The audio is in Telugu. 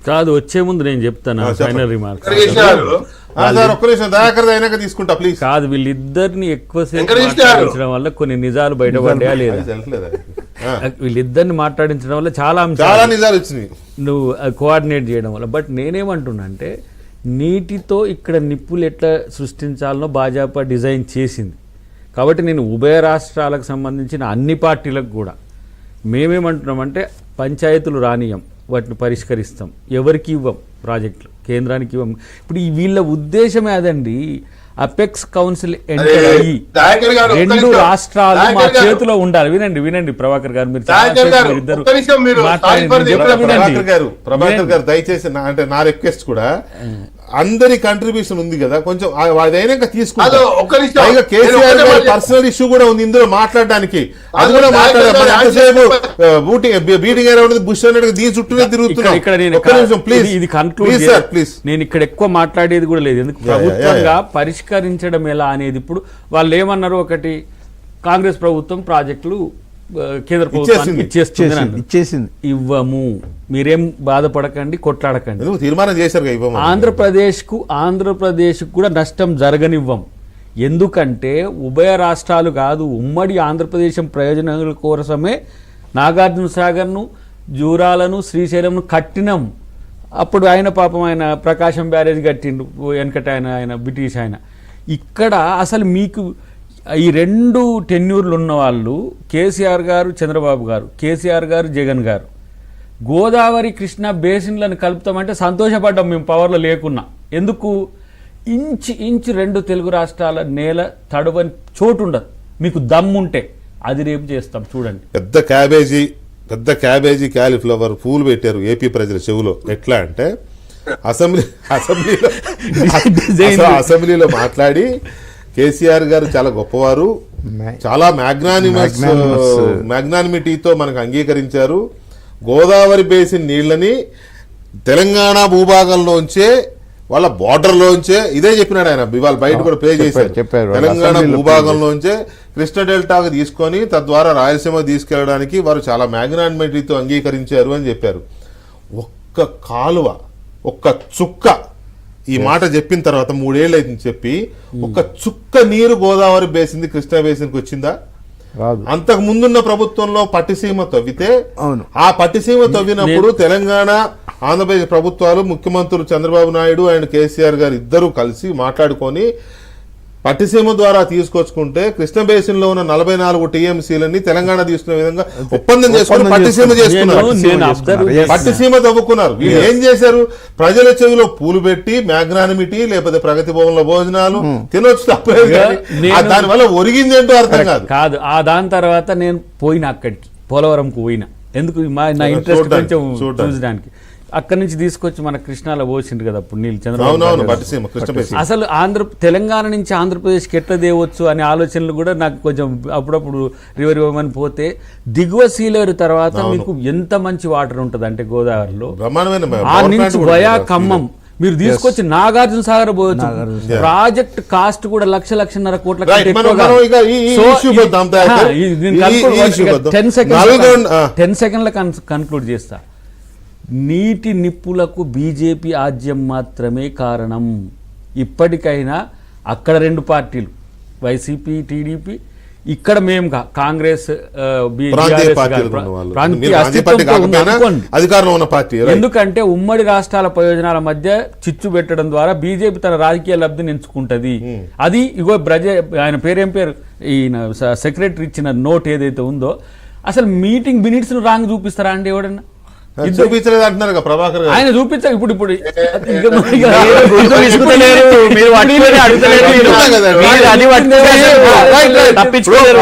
కాదు, వచ్చే ముందు నేను చెప్తాను ఫైనల్ రిమార్క్స్. తీసుకుంటా ప్లీజ్. కాదు, వీళ్ళిద్దరిని ఎక్కువసేపు మాట్లాడించడం వల్ల కొన్ని నిజాలు బయటపడ్డా లేదా, వీళ్ళిద్దరిని మాట్లాడించడం వల్ల చాలా నిజాలు వచ్చినాయి నువ్వు కోఆర్డినేట్ చేయడం వల్ల. బట్ నేనేమంటున్నా అంటే నీటితో ఇక్కడ నిప్పులు ఎట్లా సృష్టించాలనో భాజపా డిజైన్ చేసింది. కాబట్టి నేను ఉభయ రాష్ట్రాలకు సంబంధించిన అన్ని పార్టీలకు కూడా మేమేమంటున్నామంటే పంచాయతీలు రానియం, వాటిని పరిష్కరిస్తాం, ఎవరికి ఇవ్వం ప్రాజెక్టులు, కేంద్రానికి ఇవ్వం. ఇప్పుడు వీళ్ళ ఉద్దేశమే అదండి. అపెక్స్ కౌన్సిల్ ఎంటర్ అయ్యి రెండు రాష్ట్రాలు మా చేతిలో ఉండాలి. వినండి ప్రభాకర్ గారు, మీరు ప్రభాకర్ గారు దయచేసి అంటే నా రిక్వెస్ట్ కూడా, అందరి కంట్రిబ్యూషన్ ఉంది కదా, కొంచెం అదైనాక తీసుకుంటాం. కేసీఆర్ పర్సనల్ ఇష్యూ కూడా ఉంది ఇందులో మాట్లాడడానికి, అది కూడా మాట్లాడారు. బీటింగ్ అరౌండ్ బుష్ అన్నట్టు దీని చుట్టూనే తిరుగుతున్నాం. నేను ఇక్కడ ఎక్కువ మాట్లాడేది కూడా లేదు, ఎందుకు ప్రభుత్వంగా పరిష్కరించడం ఎలా అనేది. ఇప్పుడు వాళ్ళు ఏమన్నారు, ఒకటి కాంగ్రెస్ ప్రభుత్వం ప్రాజెక్టులు కేంద్ర ప్రభుత్వానికి ఇచ్చేసింది. ఇవ్వము, మీరేం బాధపడకండి, కొట్లాడకండి, తీర్మానం చేశారు. ఆంధ్రప్రదేశ్ కూడా నష్టం జరగనివ్వం. ఎందుకంటే ఉభయ రాష్ట్రాలు కాదు, ఉమ్మడి ఆంధ్రప్రదేశ్ ప్రయోజనాల కోసమే నాగార్జున సాగర్ను, జూరాలను, శ్రీశైలంను కట్టినాం. అప్పుడు ఆయన పాపం ఆయన ప్రకాశం బ్యారేజ్ కట్టిండు వెనకట, ఆయన బ్రిటిష్ ఆయన. ఇక్కడ అసలు మీకు ఈ రెండు టెన్యూర్లు ఉన్న వాళ్ళు కేసీఆర్ గారు, చంద్రబాబు గారు, కేసీఆర్ గారు, జగన్ గారు. గోదావరి కృష్ణ బేసిన్లను కలుపుతామంటే సంతోషపడ్డాం మేము పవర్లో లేకున్నా. ఎందుకు? ఇంచు రెండు తెలుగు రాష్ట్రాల నేల తడవని చోటు ఉండదు. మీకు దమ్ముంటే అది రేపు చేస్తాం. చూడండి, పెద్ద క్యాబేజీ క్యాలీఫ్లవర్ పూలు పెట్టారు ఏపీ ప్రజల చెవులో. ఎట్లా అంటే అసెంబ్లీలో మాట్లాడి కేసీఆర్ గారు చాలా గొప్పవారు, చాలా మ్యాగ్నానిమిటీతో మనకు అంగీకరించారు. గోదావరి బేసిన్ నీళ్లని తెలంగాణ భూభాగంలోంచే, వాళ్ళ బార్డర్లోంచే, ఇదే చెప్పినాడు ఆయన. ఇవాళ బయట కూడా ప్లే చేశారు. తెలంగాణ భూభాగంలోంచే కృష్ణ డెల్టాకు తీసుకొని తద్వారా రాయలసీమ తీసుకెళ్లడానికి వారు చాలా మ్యాగ్నానిమిటీతో అంగీకరించారు అని చెప్పారు. ఒక్క కాలువ, ఒక్క చుక్క, ఈ మాట చెప్పిన తర్వాత 3 ఏళ్ళు అయింది చెప్పి, ఒక చుక్క నీరు గోదావరి బేసింది కృష్ణా బేసిన్కి వచ్చిందా? అంతకు ముందున్న ప్రభుత్వంలో పట్టిసీమ తవ్వితే, ఆ పట్టిసీమ తవ్వినప్పుడు తెలంగాణ ఆంధ్రప్రదేశ్ ప్రభుత్వాలు, ముఖ్యమంత్రులు చంద్రబాబు నాయుడు అండ్ కేసీఆర్ గారు ఇద్దరు కలిసి మాట్లాడుకొని పట్టిసీమ ద్వారా తీసుకొచ్చుకుంటే కృష్ణ బేసిన్ లో ఉన్న 44 టీఎంసీలని తెలంగాణ తీసుకునే విధంగా ఒప్పందం చేసుకుని పట్టిసీమ చేసుకున్నారు. పట్టిసీమ తవ్వుకున్నారు. వీళ్ళు ఏం చేశారు? ప్రజల చెవిలో పూలు పెట్టి మ్యాగ్నానిమిటీ లేకపోతే ప్రగతి భవన్లో భోజనాలు తినొచ్చు, తప్పలేదు. దానివల్ల ఒరిగింది ఏంటో అర్థం కాదు. ఆ దాని తర్వాత నేను పోయినా, అక్కడికి పోలవరంకు పోయినా. ఎందుకు? నా ఇంట్రెస్ట్ కొంచెం చూసడానికి. అక్కడి నుంచి తీసుకొచ్చి మన కృష్ణాలో పోసిండు కదా అప్పుడు నీళ్ళు, చంద్రబాబు. అసలు తెలంగాణ నుంచి ఆంధ్రప్రదేశ్కి ఎట్లా దేవచ్చు అనే ఆలోచనలు కూడా నాకు కొంచెం అప్పుడప్పుడు రివరివ్వమని పోతే, దిగువ సీలేరు తర్వాత మీకు ఎంత మంచి వాటర్ ఉంటుంది అంటే గోదావరిలో, ఆ నుంచి వయా ఖమ్మం మీరు తీసుకొచ్చి నాగార్జున సాగర్ పోవచ్చు. ప్రాజెక్ట్ కాస్ట్ కూడా లక్షన్నర కోట్ల 10 సెకండ్ల కన్క్లూడ్ చేస్తా. నీటి నిప్పులకు బీజేపీ ఆజ్యం మాత్రమే కారణం. ఇప్పటికైనా అక్కడ 2 పార్టీలు, వైసీపీ, టీడీపీ, ఇక్కడ మేము కాంగ్రెస్, ఎందుకంటే ఉమ్మడి రాష్ట్రాల ప్రయోజనాల మధ్య చిచ్చు పెట్టడం ద్వారా బీజేపీ తన రాజకీయ లబ్ధిని ఎంచుకుంటది. అది ఇగో ఆయన పేరేం పేరు, ఈయన సెక్రటరీ ఇచ్చిన నోట్ ఏదైతే ఉందో, అసలు మీటింగ్ మినిట్స్ ను రాంగ్ చూపిస్తారా అండి ఎవడన్నా? చూపించలేదు అంటున్నారు ప్రభాకర్ గారు. ఆయన చూపించారు. ఇప్పుడు తప్పించుకోలేరు.